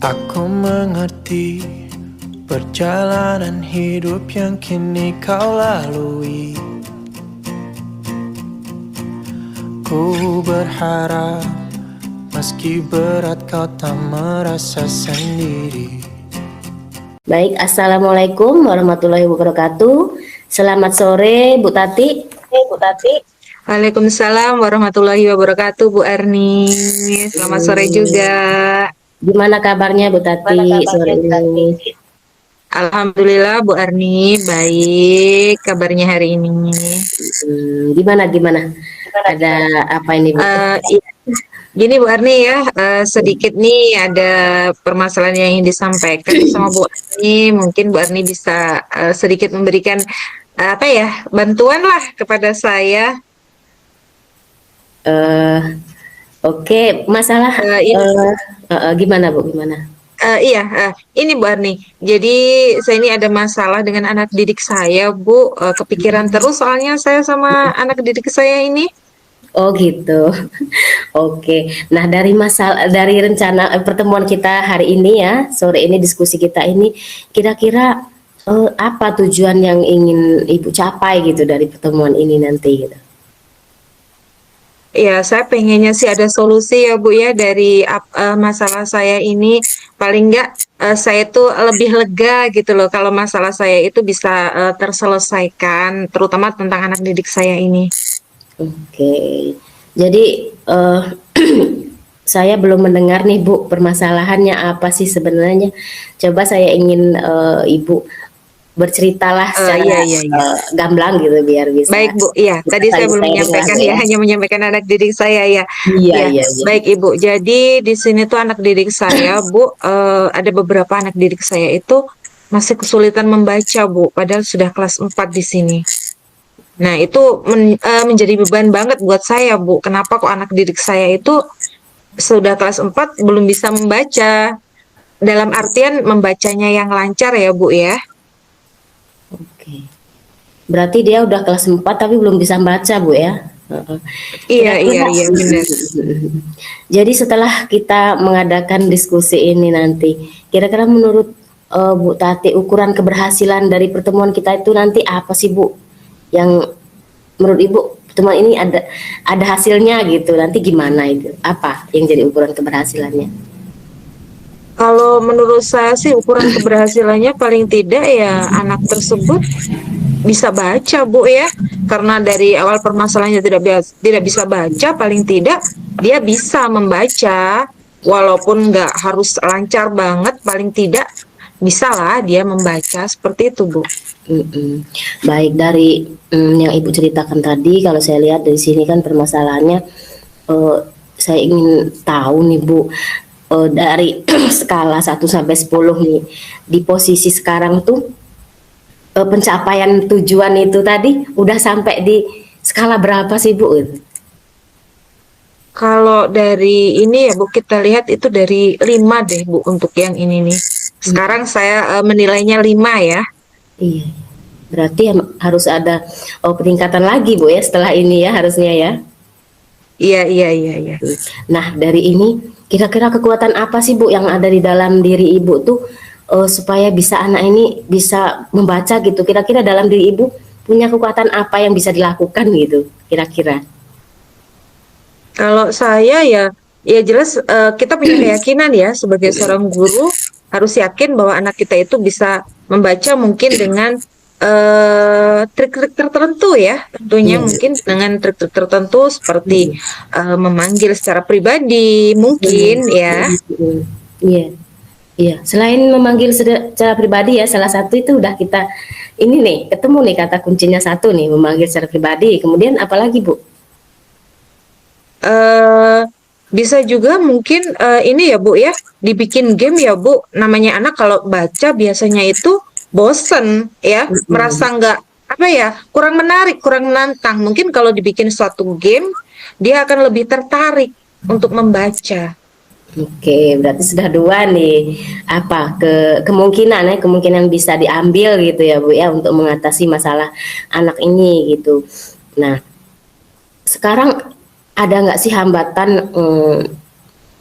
Aku mengerti perjalanan hidup yang kini kau lalui. Ku berharap meski berat kau tak merasa sendiri. Baik, Assalamualaikum warahmatullahi wabarakatuh. Selamat sore, Bu Tati. Bu Tati. Waalaikumsalam warahmatullahi wabarakatuh, Bu Erni. Selamat sore juga. Gimana kabarnya Bu Tati sore ini? Alhamdulillah Bu Erni, baik kabarnya hari ini. Gimana? Ada apa ini Bu? Gini Bu Erni ya, sedikit nih ada permasalahan yang ingin disampaikan sama Bu Erni. Mungkin Bu Erni bisa sedikit memberikan bantuan lah kepada saya. Oke, masalah gimana Bu? Gimana? Ini Bu Arni. Jadi saya ini ada masalah dengan anak didik saya, Bu. Kepikiran terus soalnya saya sama anak didik saya ini. Oh gitu. Oke. Nah, dari rencana pertemuan kita hari ini ya, sore ini diskusi kita ini, kira-kira apa tujuan yang ingin Ibu capai gitu dari pertemuan ini nanti gitu? Ya, saya pengennya sih ada solusi ya Bu ya dari masalah saya ini. Paling enggak saya tuh lebih lega gitu loh kalau masalah saya itu bisa terselesaikan, terutama tentang anak didik saya ini. Oke. Jadi saya belum mendengar nih Bu, permasalahannya apa sih sebenarnya. Coba saya ingin Ibu berceritalah secara gamblang gitu biar bisa. Baik Bu, iya. Tadi saya belum menyampaikan ya, hanya menyampaikan anak didik saya ya. Iya. Baik Ibu. Jadi di sini tuh anak didik saya, Bu, ada beberapa anak didik saya itu masih kesulitan membaca, Bu, padahal sudah kelas 4 di sini. Nah, itu menjadi beban banget buat saya, Bu. Kenapa kok anak didik saya itu sudah kelas 4 belum bisa membaca? Dalam artian membacanya yang lancar ya, Bu ya. Oke. Berarti dia udah kelas 4 tapi belum bisa baca, Bu ya? Iya benar. Jadi setelah kita mengadakan diskusi ini nanti, kira-kira menurut Bu Tati ukuran keberhasilan dari pertemuan kita itu nanti apa sih Bu? Yang menurut Ibu pertemuan ini ada hasilnya gitu, nanti gimana itu? Apa yang jadi ukuran keberhasilannya? Kalau menurut saya sih ukuran keberhasilannya paling tidak ya anak tersebut bisa baca Bu ya, karena dari awal permasalahannya tidak bisa baca, paling tidak dia bisa membaca walaupun nggak harus lancar banget, paling tidak bisalah dia membaca seperti itu Bu. Baik, dari yang Ibu ceritakan tadi, kalau saya lihat dari sini kan permasalahannya, saya ingin tahu nih Bu, dari skala 1 sampai 10 nih, di posisi sekarang tuh pencapaian tujuan itu tadi udah sampai di skala berapa sih Bu? Kalau dari ini ya Bu, kita lihat itu dari 5 deh Bu untuk yang ini nih. Sekarang saya menilainya 5 ya. Iya, berarti harus ada peningkatan lagi Bu ya setelah ini ya harusnya ya. Iya. Nah, dari ini kira-kira kekuatan apa sih Bu yang ada di dalam diri Ibu tuh supaya bisa anak ini bisa membaca gitu? Kira-kira dalam diri Ibu punya kekuatan apa yang bisa dilakukan gitu kira-kira? Kalau saya ya jelas kita punya keyakinan ya sebagai seorang guru harus yakin bahwa anak kita itu bisa membaca mungkin dengan trik-trik tertentu ya, tentunya mungkin dengan trik-trik tertentu seperti memanggil secara pribadi mungkin ya. Iya. Selain memanggil secara pribadi ya, salah satu itu udah kita ini nih ketemu nih kata kuncinya satu nih, memanggil secara pribadi. Kemudian apalagi Bu? Bisa juga mungkin ini ya Bu ya, dibikin game ya Bu. Namanya anak kalau baca biasanya itu bosen ya, merasa nggak kurang menarik, kurang menantang. Mungkin kalau dibikin suatu game, dia akan lebih tertarik untuk membaca. Oke, berarti sudah 2 nih kemungkinan bisa diambil gitu ya Bu ya untuk mengatasi masalah anak ini gitu. Nah, sekarang ada nggak sih hambatan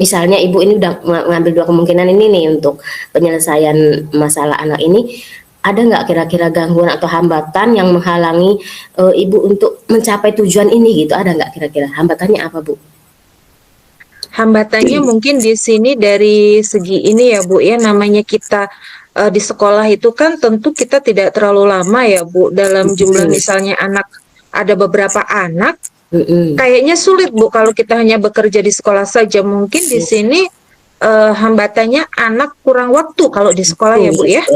Misalnya ibu ini udah mengambil dua kemungkinan ini nih untuk penyelesaian masalah anak ini, ada nggak kira-kira gangguan atau hambatan yang menghalangi ibu untuk mencapai tujuan ini gitu? Ada nggak kira-kira hambatannya apa, Bu? Hambatannya mungkin di sini dari segi ini ya Bu ya, namanya kita di sekolah itu kan tentu kita tidak terlalu lama ya Bu, dalam jumlah misalnya anak, ada beberapa anak kayaknya sulit Bu kalau kita hanya bekerja di sekolah saja. Mungkin di sini hambatannya anak kurang waktu kalau di sekolah ya Bu ya.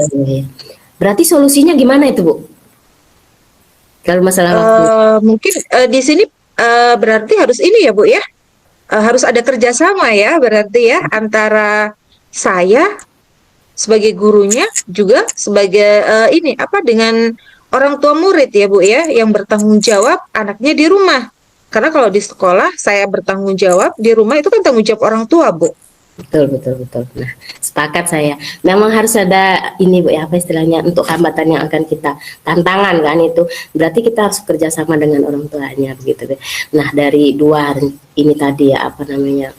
Berarti solusinya gimana itu, Bu? Kalau masalah waktu. Mungkin di sini berarti harus ini ya Bu ya. Harus ada kerjasama ya berarti ya, antara saya sebagai gurunya juga sebagai ini apa, dengan orang tua murid ya Bu ya, yang bertanggung jawab anaknya di rumah. Karena kalau di sekolah saya bertanggung jawab, di rumah itu kan tanggung jawab orang tua Bu. Betul, betul, betul. Nah, sepakat saya. Memang harus ada ini Bu ya, apa istilahnya, untuk hambatan yang akan kita tantangan kan itu. Berarti kita harus kerjasama dengan orang tuanya begitu deh. Nah, dari dua ini tadi ya, apa namanya,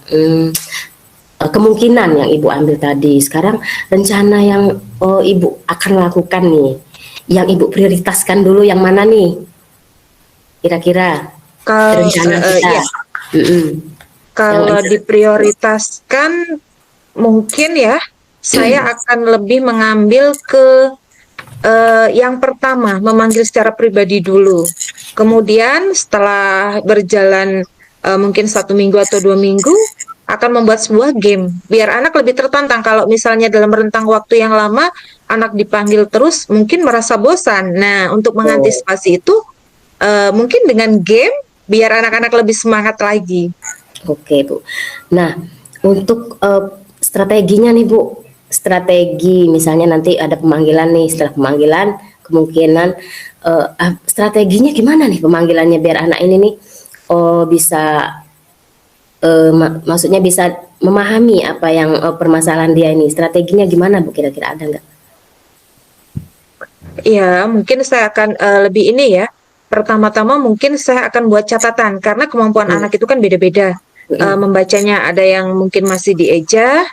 kemungkinan yang Ibu ambil tadi. Sekarang rencana yang Ibu akan lakukan nih, yang Ibu prioritaskan dulu yang mana nih? Kira-kira Kalau rencana kita. ya, kalau diprioritaskan mungkin ya, saya akan lebih mengambil ke yang pertama, memanggil secara pribadi dulu. Kemudian setelah berjalan mungkin 1 minggu atau 2 minggu, akan membuat sebuah game biar anak lebih tertantang. Kalau misalnya dalam rentang waktu yang lama anak dipanggil terus, mungkin merasa bosan. Nah, untuk mengantisipasi itu mungkin dengan game biar anak-anak lebih semangat lagi. Oke, Bu. Nah, untuk strateginya nih, Bu. Strategi misalnya nanti ada pemanggilan nih, setelah pemanggilan kemungkinan strateginya gimana nih pemanggilannya biar anak ini nih bisa maksudnya bisa memahami apa yang permasalahan dia ini. Strateginya gimana, Bu? Kira-kira ada nggak? Ya, mungkin saya akan lebih ini ya. Pertama-tama mungkin saya akan buat catatan karena kemampuan anak itu kan beda-beda. Membacanya ada yang mungkin masih dieja,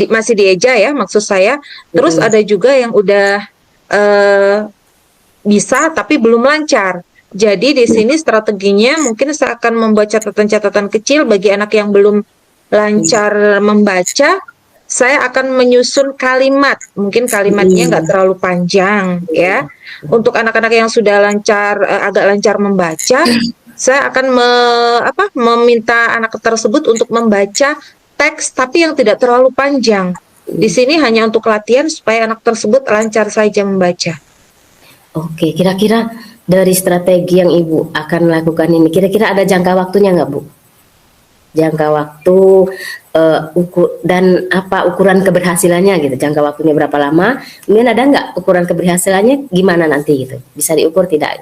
masih dieja ya maksud saya. Terus ada juga yang udah bisa tapi belum lancar. Jadi di sini strateginya mungkin saya akan membuat catatan-catatan kecil bagi anak yang belum lancar membaca. Saya akan menyusun kalimat, mungkin kalimatnya nggak terlalu panjang ya. Untuk anak-anak yang sudah lancar, agak lancar membaca, saya akan meminta anak tersebut untuk membaca teks tapi yang tidak terlalu panjang. Di sini hanya untuk latihan supaya anak tersebut lancar saja membaca. Oke, kira-kira dari strategi yang Ibu akan lakukan ini, kira-kira ada jangka waktunya nggak, Bu? Jangka waktu dan apa ukuran keberhasilannya gitu, jangka waktunya berapa lama, kemudian ada nggak ukuran keberhasilannya gimana nanti gitu, bisa diukur tidak?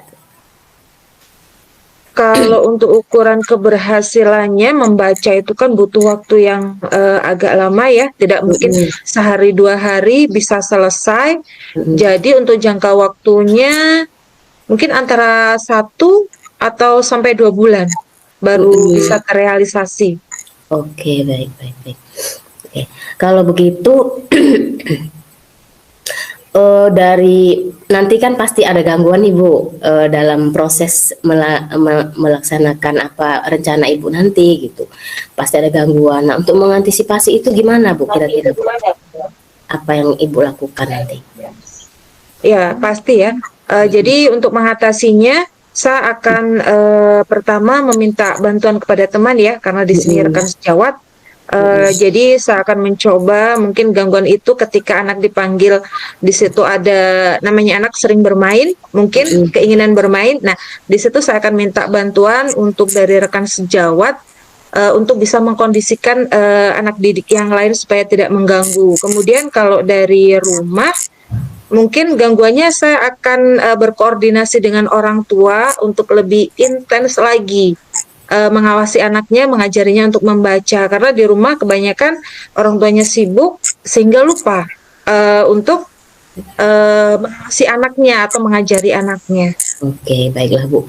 Kalau untuk ukuran keberhasilannya membaca itu kan butuh waktu yang agak lama ya, tidak mungkin sehari 2 hari bisa selesai. Jadi untuk jangka waktunya mungkin antara 1 atau sampai 2 bulan baru bisa terrealisasi. Oke, baik. Oke. Kalau begitu dari nanti kan pasti ada gangguan Ibu dalam proses melaksanakan apa rencana Ibu nanti gitu. Pasti ada gangguan. Nah, untuk mengantisipasi itu gimana, Bu, kira-kira, Bu? Apa yang Ibu lakukan nanti? Ya, pasti ya. Jadi untuk mengatasinya saya akan pertama meminta bantuan kepada teman ya, karena di sini rekan sejawat. Jadi saya akan mencoba mungkin gangguan itu ketika anak dipanggil, di situ ada namanya anak sering bermain, mungkin keinginan bermain. Nah, di situ saya akan minta bantuan untuk dari rekan sejawat untuk bisa mengkondisikan anak didik yang lain supaya tidak mengganggu. Kemudian kalau dari rumah, mungkin gangguannya saya akan berkoordinasi dengan orang tua untuk lebih intens lagi mengawasi anaknya, mengajarinya untuk membaca. Karena di rumah kebanyakan orang tuanya sibuk sehingga lupa untuk mengawasi anaknya atau mengajari anaknya. Oke, baiklah, Bu.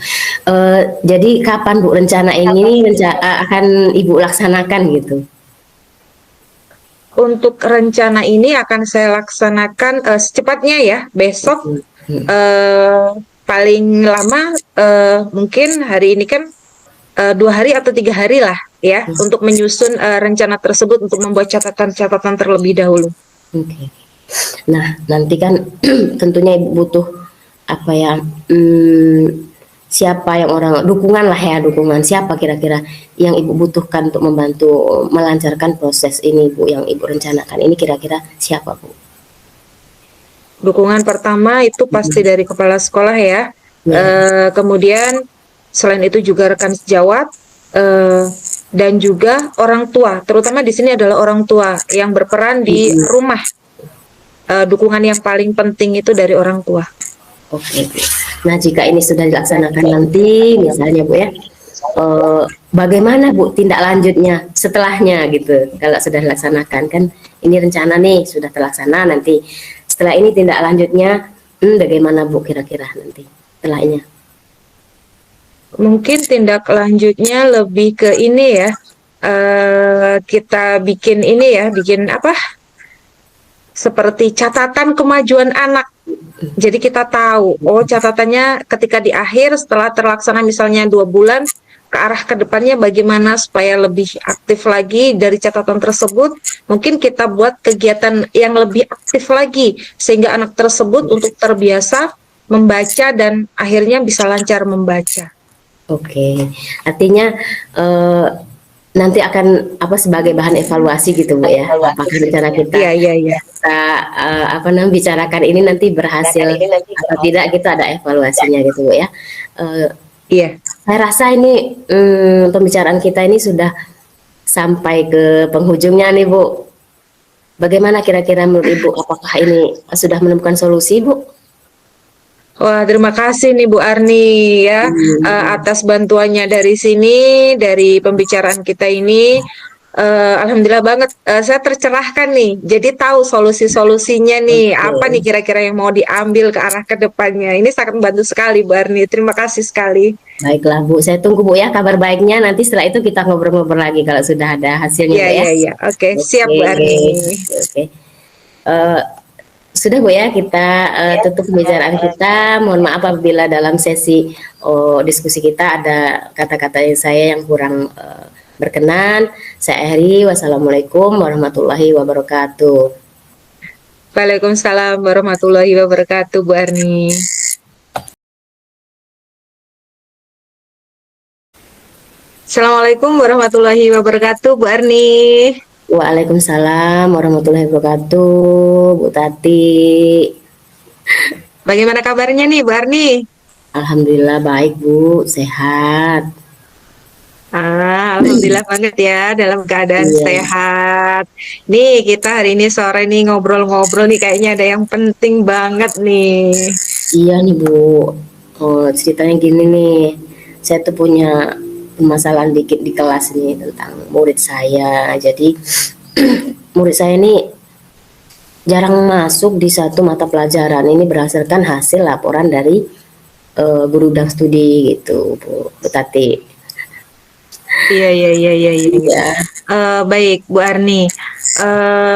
Jadi kapan, Bu, rencana ini akan Ibu laksanakan gitu? untuk rencana ini akan saya laksanakan secepatnya ya, besok paling lama mungkin hari ini kan 2 hari atau 3 hari lah ya untuk menyusun rencana tersebut untuk membuat catatan-catatan terlebih dahulu. Oke. Nah, nanti kan tentunya Ibu butuh apa ya? Siapa yang dukungan lah ya, dukungan siapa kira-kira yang Ibu butuhkan untuk membantu melancarkan proses ini Bu yang Ibu rencanakan ini, kira-kira siapa Bu? Dukungan pertama itu pasti dari kepala sekolah ya. Kemudian selain itu juga rekan sejawat dan juga orang tua. Terutama di sini adalah orang tua yang berperan di rumah. Dukungan yang paling penting itu dari orang tua. Oke, Bu. Nah, jika ini sudah dilaksanakan nanti, misalnya Bu ya, bagaimana Bu tindak lanjutnya setelahnya gitu? Kalau sudah dilaksanakan kan, ini rencana nih sudah terlaksana, nanti setelah ini tindak lanjutnya, bagaimana Bu kira-kira nanti setelahnya? Mungkin tindak lanjutnya lebih ke ini ya, kita bikin ini ya, bikin apa? Seperti catatan kemajuan anak. Jadi kita tahu, oh catatannya ketika di akhir setelah terlaksana misalnya 2 bulan, ke arah ke depannya bagaimana supaya lebih aktif lagi dari catatan tersebut. Mungkin kita buat kegiatan yang lebih aktif lagi, sehingga anak tersebut untuk terbiasa membaca dan akhirnya bisa lancar membaca. Oke, artinya nanti akan sebagai bahan evaluasi gitu Bu ya, apakah rencana kita kita bicarakan ini nanti berhasil atau tidak, gitu ada evaluasinya gitu Bu ya. Saya rasa ini pembicaraan kita ini sudah sampai ke penghujungnya nih Bu. Bagaimana kira-kira menurut Ibu, apakah ini sudah menemukan solusi Bu? Wah, terima kasih nih Bu Arni ya atas bantuannya dari sini, dari pembicaraan kita ini. Alhamdulillah banget, saya tercerahkan nih. Jadi tahu solusi-solusinya nih, apa nih kira-kira yang mau diambil ke arah ke depannya. Ini sangat membantu sekali Bu Arni. Terima kasih sekali. Baiklah Bu, saya tunggu Bu ya kabar baiknya. Nanti setelah itu kita ngobrol-ngobrol lagi kalau sudah ada hasilnya Bu ya. Iya. Oke, siap Bu Arni. Oke. Sudah Bu ya, kita tutup pembicaraan kita. Mohon maaf apabila dalam sesi diskusi kita ada kata-kata saya yang kurang berkenan. Saya akhiri. Wassalamualaikum warahmatullahi wabarakatuh. Waalaikumsalam warahmatullahi wabarakatuh Bu Arni. Assalamualaikum warahmatullahi wabarakatuh Bu Arni. Waalaikumsalam warahmatullahi wabarakatuh, Bu Tati. Bagaimana kabarnya nih Bu Arni? Alhamdulillah baik Bu, sehat. Alhamdulillah banget ya dalam keadaan sehat. Nih kita hari ini sore nih ngobrol-ngobrol nih, kayaknya ada yang penting banget nih. Iya nih Bu, ceritanya gini nih, saya tuh punya permasalahan dikit di kelas nih tentang murid saya. Jadi murid saya ini jarang masuk di satu mata pelajaran. Ini berdasarkan hasil laporan dari guru bidang studi gitu Bu Tati. Iya. Baik Bu Arni,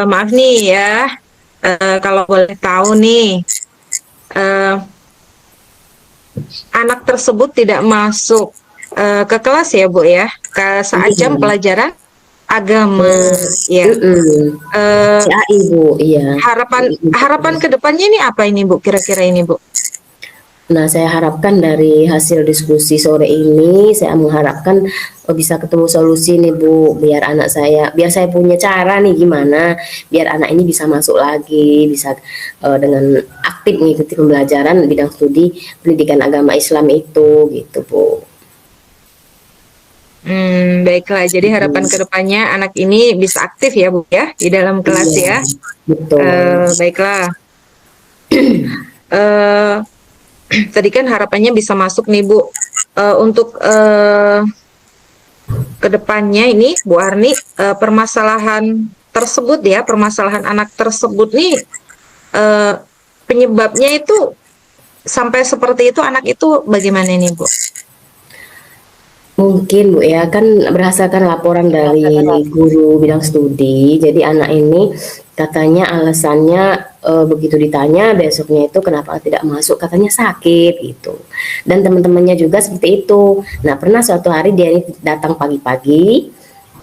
maaf nih ya, kalau boleh tahu nih, anak tersebut tidak masuk ke kelas ya Bu ya, ke saat jam pelajaran agama ya. CAI Bu, iya. Harapan kedepannya ini apa ini Bu, kira-kira ini Bu? Nah, saya harapkan dari hasil diskusi sore ini, saya mengharapkan bisa ketemu solusi nih Bu, biar saya punya cara nih gimana biar anak ini bisa masuk lagi, bisa dengan aktif mengikuti pembelajaran bidang studi pendidikan agama Islam itu gitu Bu. Baiklah, jadi harapan kedepannya anak ini bisa aktif ya Bu ya di dalam kelas ya. Betul. Baiklah. Tadi kan harapannya bisa masuk nih Bu. Untuk kedepannya ini Bu Arni, permasalahan tersebut ya, permasalahan anak tersebut nih penyebabnya itu sampai seperti itu, anak itu bagaimana nih Bu? Mungkin Bu ya, kan berdasarkan laporan dari guru bidang studi, jadi anak ini katanya alasannya begitu ditanya besoknya itu kenapa tidak masuk, katanya sakit gitu. Dan teman-temannya juga seperti itu. Nah pernah suatu hari dia ini datang pagi-pagi,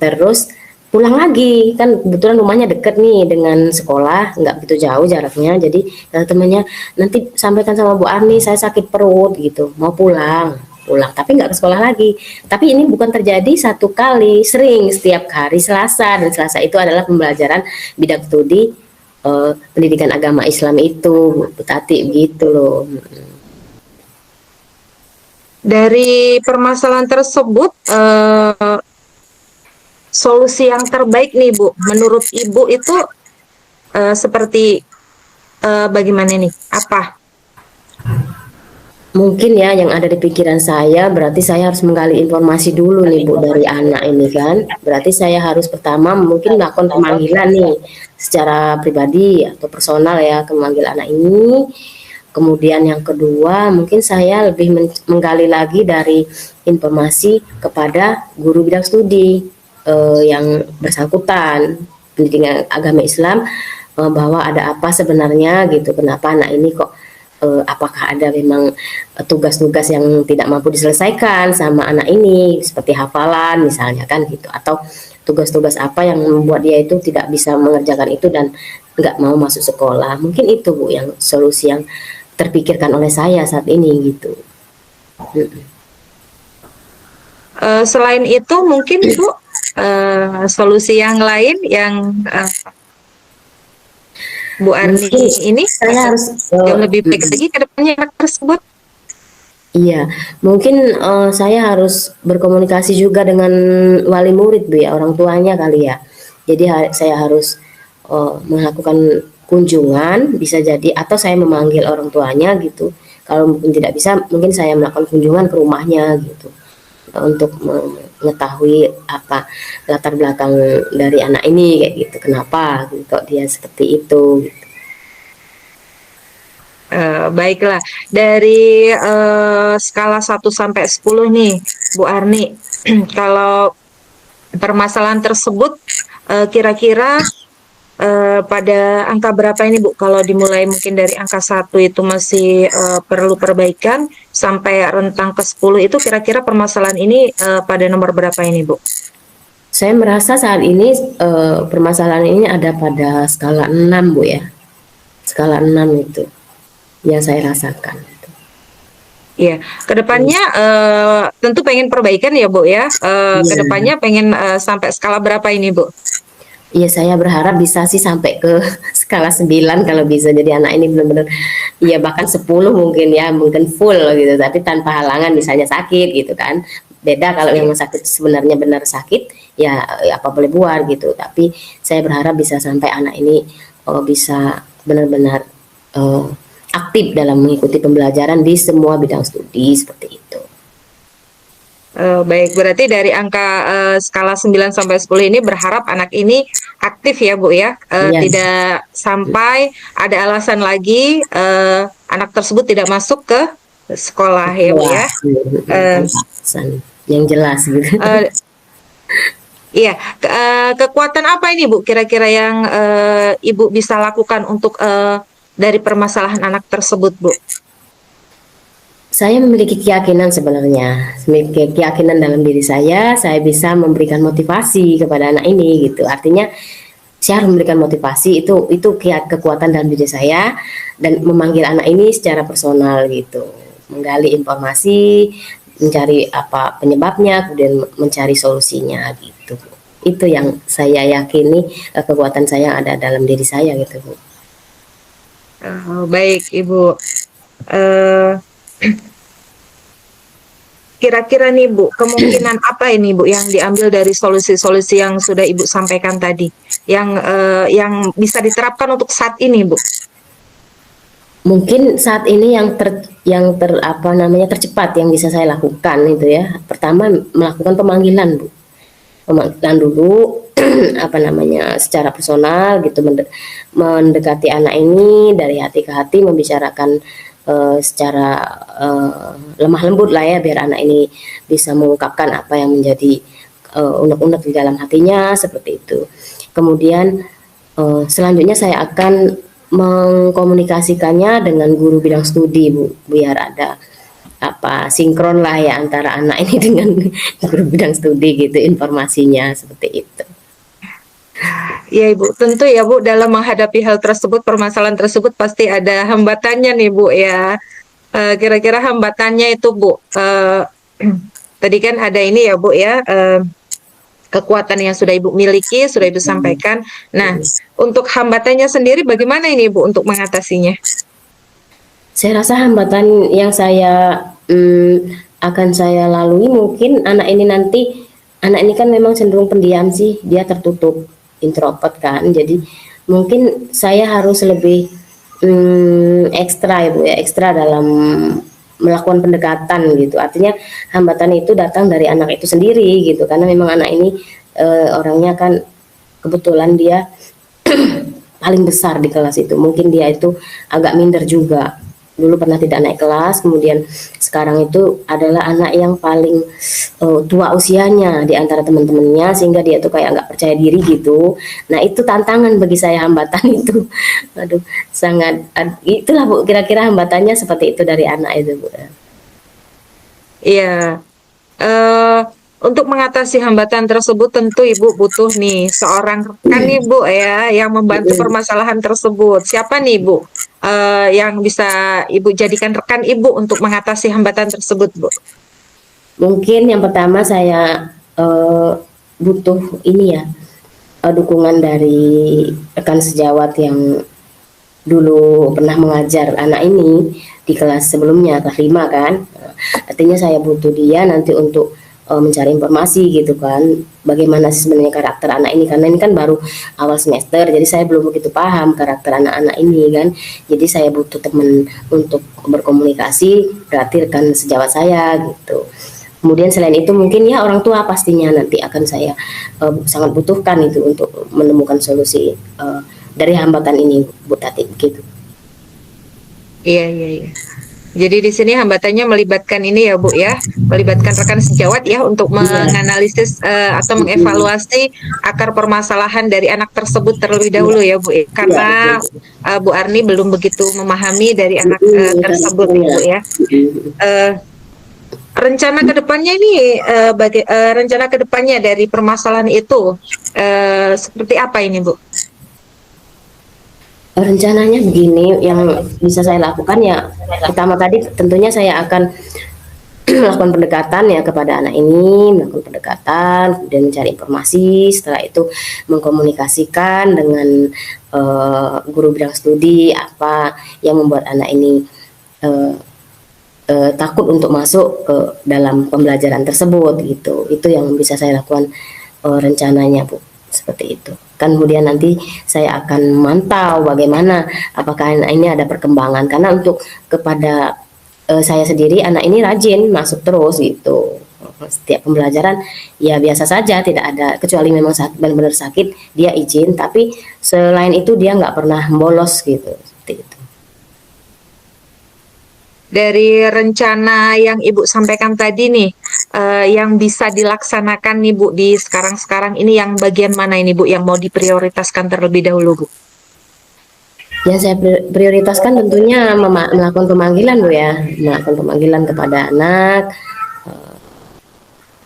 terus pulang lagi, kan kebetulan rumahnya deket nih dengan sekolah, nggak begitu jauh jaraknya. Jadi kata temannya, nanti sampaikan sama Bu Arni saya sakit perut gitu, mau pulang tapi nggak ke sekolah lagi. Tapi ini bukan terjadi satu kali, sering setiap hari Selasa, dan Selasa itu adalah pembelajaran bidang studi pendidikan agama Islam itu Bu Tati gitu loh. Dari permasalahan tersebut, solusi yang terbaik nih Bu, menurut Ibu itu seperti bagaimana nih? Apa? Mungkin ya yang ada di pikiran saya, berarti saya harus menggali informasi dulu nih Bu dari anak ini kan. Berarti saya harus pertama mungkin melakukan pemanggilan nih secara pribadi atau personal ya, memanggil anak ini. Kemudian yang kedua mungkin saya lebih menggali lagi dari informasi kepada guru bidang studi yang bersangkutan pendidikan agama Islam, bahwa ada apa sebenarnya gitu, kenapa anak ini kok apakah ada memang tugas-tugas yang tidak mampu diselesaikan sama anak ini seperti hafalan misalnya kan gitu, atau tugas-tugas apa yang membuat dia itu tidak bisa mengerjakan itu dan nggak mau masuk sekolah. Mungkin itu Bu yang solusi yang terpikirkan oleh saya saat ini gitu. Selain itu mungkin Bu, solusi yang lain yang Bu Arni Mungkin ini saya harus yang lebih baik lagi ke depannya anak tersebut. iya, mungkin saya harus berkomunikasi juga dengan wali murid Bu ya, orang tuanya kali ya. Jadi saya harus melakukan kunjungan, bisa jadi, atau saya memanggil orang tuanya gitu. Kalau mungkin tidak bisa, mungkin saya melakukan kunjungan ke rumahnya gitu, untuk mengetahui apa latar belakang dari anak ini kayak gitu. Kenapa gitu, kok dia seperti itu gitu. Baiklah, dari skala 1 sampai 10 nih, Bu Arni, kalau permasalahan tersebut kira-kira pada angka berapa ini Bu? Kalau dimulai mungkin dari angka 1 itu masih perlu perbaikan, sampai rentang ke 10 itu kira-kira permasalahan ini pada nomor berapa ini Bu? Saya merasa saat ini permasalahan ini ada pada skala 6 Bu ya. Skala 6 itu yang saya rasakan. Iya, kedepannya tentu pengen perbaikan ya Bu ya. Iya. Kedepannya pengen sampai skala berapa ini Bu? Iya, saya berharap bisa sih sampai ke skala 9 kalau bisa. Jadi anak ini benar-benar, ya bahkan 10 mungkin ya, mungkin full gitu. Tapi tanpa halangan, misalnya sakit gitu kan. Beda kalau yang sakit sebenarnya benar sakit, ya apa boleh buat gitu. Tapi saya berharap bisa sampai anak ini bisa benar-benar aktif dalam mengikuti pembelajaran di semua bidang studi seperti itu. Baik, berarti dari angka skala 9 sampai 10 ini berharap anak ini aktif ya Bu ya. Iya. Tidak sampai ada alasan lagi anak tersebut tidak masuk ke sekolah ya Bu ya. Alasan yang jelas gitu. Iya, kekuatan apa ini Bu kira-kira yang Ibu bisa lakukan untuk dari permasalahan anak tersebut Bu? Saya memiliki keyakinan sebenarnya, memiliki keyakinan dalam diri saya bisa memberikan motivasi kepada anak ini gitu. Artinya saya harus memberikan motivasi, itu kekuatan dalam diri saya, dan memanggil anak ini secara personal gitu, menggali informasi, mencari apa penyebabnya, kemudian mencari solusinya gitu. Itu yang saya yakini, kekuatan saya ada dalam diri saya gitu Bu. Baik Ibu. Kira-kira nih Bu, kemungkinan apa ini Bu yang diambil dari solusi-solusi yang sudah Ibu sampaikan tadi, yang bisa diterapkan untuk saat ini Bu? Mungkin saat ini yang tercepat yang bisa saya lakukan itu ya. Pertama melakukan pemanggilan Bu. Pemanggilan dulu secara personal gitu, mendekati anak ini dari hati ke hati, membicarakan secara lemah lembut lah ya, biar anak ini bisa mengungkapkan apa yang menjadi unek-unek di dalam hatinya seperti itu. Kemudian selanjutnya saya akan mengkomunikasikannya dengan guru bidang studi, Bu, biar ada apa sinkron lah ya antara anak ini dengan guru bidang studi gitu informasinya seperti itu. Ya Ibu, tentu ya Bu, dalam menghadapi hal tersebut, permasalahan tersebut pasti ada hambatannya nih Bu ya. Kira-kira hambatannya itu Bu, tadi kan ada ini ya Bu ya, kekuatan yang sudah Ibu miliki, sudah Ibu sampaikan. Nah, untuk hambatannya sendiri bagaimana ini Bu untuk mengatasinya? Saya rasa hambatan yang saya akan saya lalui mungkin anak ini kan memang cenderung pendiam sih, dia tertutup, introvert kan. Jadi mungkin saya harus lebih ekstra ya Bu ya, ekstra dalam melakukan pendekatan gitu. Artinya hambatan itu datang dari anak itu sendiri gitu, karena memang anak ini orangnya kan kebetulan dia paling besar di kelas itu. Mungkin dia itu agak minder juga. Dulu pernah tidak naik kelas, kemudian sekarang itu adalah anak yang paling tua usianya di antara teman-temannya, sehingga dia tuh kayak nggak percaya diri gitu. Nah itu tantangan bagi saya, hambatan itu. Aduh, sangat, itulah Bu, kira-kira hambatannya seperti itu dari anak itu Bu. Iya, eh untuk mengatasi hambatan tersebut tentu Ibu butuh nih seorang rekan nih Bu ya yang membantu permasalahan tersebut. Siapa nih Bu yang bisa Ibu jadikan rekan Ibu untuk mengatasi hambatan tersebut Bu? Mungkin yang pertama saya butuh ini ya, dukungan dari rekan sejawat yang dulu pernah mengajar anak ini di kelas sebelumnya, kelas 5 kan. Artinya saya butuh dia nanti untuk mencari informasi gitu kan, bagaimana sih sebenarnya karakter anak ini, karena ini kan baru awal semester, jadi saya belum begitu paham karakter anak-anak ini kan. Jadi saya butuh teman untuk berkomunikasi, berarti rekan sejawat saya gitu. Kemudian selain itu mungkin ya orang tua pastinya nanti akan saya sangat butuhkan itu untuk menemukan solusi dari hambatan ini Bu Tati gitu. Iya, iya, iya. Jadi di sini hambatannya melibatkan ini ya Bu ya, melibatkan rekan sejawat ya untuk menganalisis atau mengevaluasi akar permasalahan dari anak tersebut terlebih dahulu ya Bu. Karena Bu Arni belum begitu memahami dari anak tersebut Bu ya. Rencana kedepannya ini, rencana kedepannya dari permasalahan itu seperti apa ini Bu? Rencananya begini, yang bisa saya lakukan ya, pertama tadi tentunya saya akan melakukan pendekatan ya kepada anak ini, melakukan pendekatan, kemudian mencari informasi, setelah itu mengkomunikasikan dengan guru bidang studi apa yang membuat anak ini takut untuk masuk ke dalam pembelajaran tersebut gitu. Itu yang bisa saya lakukan rencananya Bu, seperti itu. Kan kemudian nanti saya akan memantau bagaimana apakah anak ini ada perkembangan, karena untuk kepada saya sendiri anak ini rajin masuk terus gitu. Setiap pembelajaran ya biasa saja, tidak ada, kecuali memang benar-benar sakit dia izin, tapi selain itu dia nggak pernah bolos gitu, seperti itu. Dari rencana yang Ibu sampaikan tadi nih, yang bisa dilaksanakan nih Bu di sekarang-sekarang ini, yang bagian mana ini Bu yang mau diprioritaskan terlebih dahulu Bu? Yang saya prioritaskan tentunya melakukan pemanggilan Bu ya, melakukan pemanggilan kepada anak.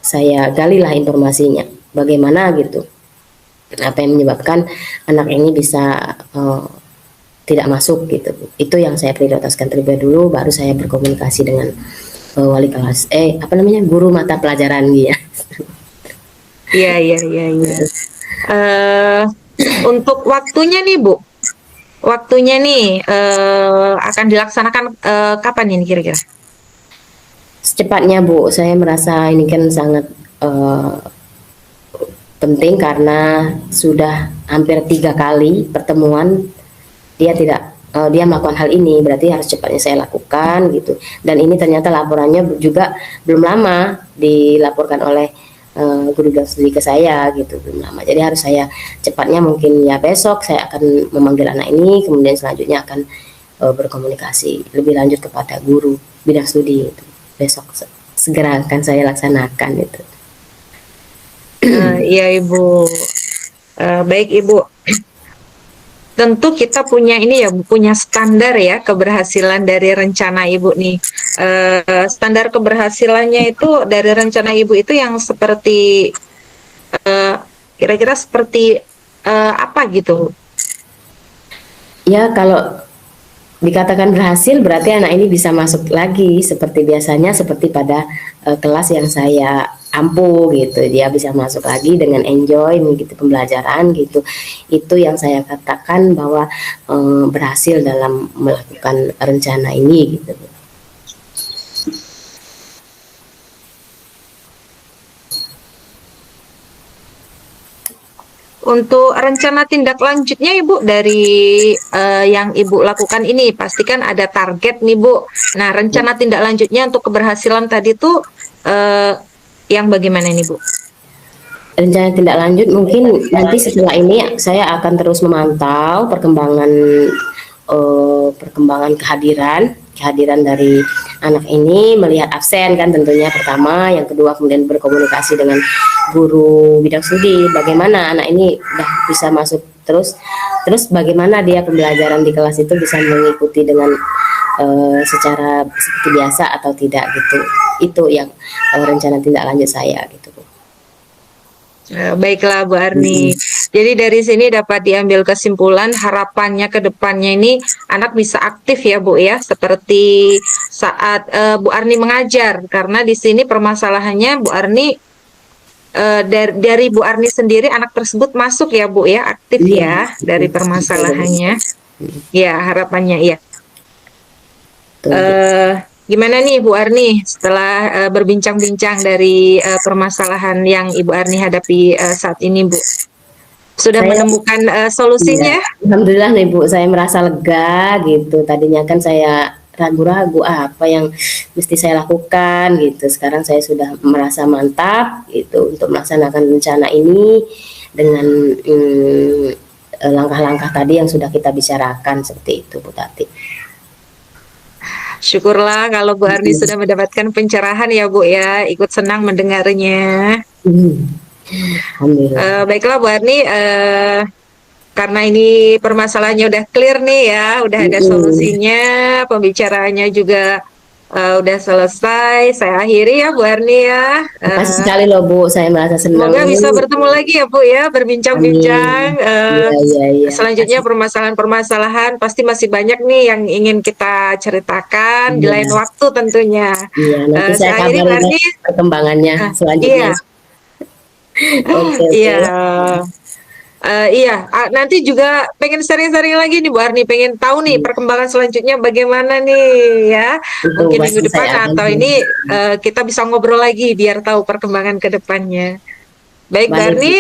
Saya galilah informasinya, bagaimana gitu, apa yang menyebabkan anak ini bisa tidak masuk gitu. Itu yang saya prioritaskan terlebih dulu, baru saya berkomunikasi dengan wali kelas, guru mata pelajaran dia. Iya, iya, iya, iya. Untuk waktunya nih Bu, waktunya nih akan dilaksanakan kapan ini kira-kira? Secepatnya Bu, saya merasa ini kan sangat penting karena sudah hampir 3 kali pertemuan dia melakukan hal ini, berarti harus cepatnya saya lakukan gitu. Dan ini ternyata laporannya juga belum lama dilaporkan oleh guru dan studi ke saya gitu, belum lama. Jadi harus saya cepatnya, mungkin ya besok saya akan memanggil anak ini, kemudian selanjutnya akan berkomunikasi lebih lanjut kepada guru bidang studi itu. Besok segera akan saya laksanakan itu. Iya Ibu. Baik Ibu. Tentu kita punya ini ya, punya standar ya keberhasilan dari rencana Ibu nih. Standar keberhasilannya itu dari rencana Ibu itu yang seperti kira-kira seperti apa gitu? Ya, kalau dikatakan berhasil berarti anak ini bisa masuk lagi seperti biasanya, seperti pada kelas yang saya ampuh gitu. Dia bisa masuk lagi dengan enjoy gitu pembelajaran gitu. Itu yang saya katakan bahwa berhasil dalam melakukan rencana ini gitu. Untuk rencana tindak lanjutnya Ibu dari yang Ibu lakukan ini pastikan ada target nih Bu. Nah rencana tindak lanjutnya untuk keberhasilan tadi tuh yang bagaimana nih Bu? Rencana tindak lanjut mungkin nanti setelah ini saya akan terus memantau perkembangan kehadiran dari anak ini, melihat absen kan tentunya pertama, yang kedua kemudian berkomunikasi dengan guru bidang studi bagaimana anak ini udah bisa masuk terus bagaimana dia pembelajaran di kelas itu bisa mengikuti dengan secara seperti biasa atau tidak gitu. Itu yang rencana tindak lanjut saya gitu. Baiklah Bu Arni. Jadi dari sini dapat diambil kesimpulan harapannya ke depannya ini anak bisa aktif ya Bu ya, seperti saat Bu Arni mengajar, karena di sini permasalahannya Bu Arni dari Bu Arni sendiri anak tersebut masuk ya Bu ya, aktif ya dari permasalahannya. Ya harapannya ya. Gimana nih Bu Arni setelah berbincang-bincang dari permasalahan yang Ibu Arni hadapi saat ini Bu? Sudah menemukan solusinya? Iya, alhamdulillah nih Bu, saya merasa lega gitu. Tadinya kan saya ragu-ragu apa yang mesti saya lakukan gitu. Sekarang saya sudah merasa mantap gitu untuk melaksanakan rencana ini dengan langkah-langkah tadi yang sudah kita bicarakan seperti itu Bu Tati. Syukurlah kalau Bu Arni sudah mendapatkan pencerahan ya Bu ya, ikut senang mendengarnya. Alhamdulillah. Baiklah Bu Arni, karena ini permasalahannya udah clear nih ya, udah ada solusinya, pembicaraannya juga udah selesai. Saya akhiri ya Bu Arni ya. Terima kasih sekali loh Bu, saya merasa senang. Semoga bisa bertemu lagi ya Bu ya, berbincang-bincang. Iya. Selanjutnya permasalahan-permasalahan pasti masih banyak nih yang ingin kita ceritakan di lain waktu tentunya. Iya, nanti saya akhiri Bu kabarin Arni. perkembangannya selanjutnya. Iya. Iya, nanti juga pengen sharing-sharing lagi nih Bu Arni, pengen tahu nih perkembangan selanjutnya bagaimana nih ya. Itu Mungkin pasti minggu depan saya akan atau ini kita bisa ngobrol lagi biar tahu perkembangan ke depannya. Baik Bu Baik. Arni,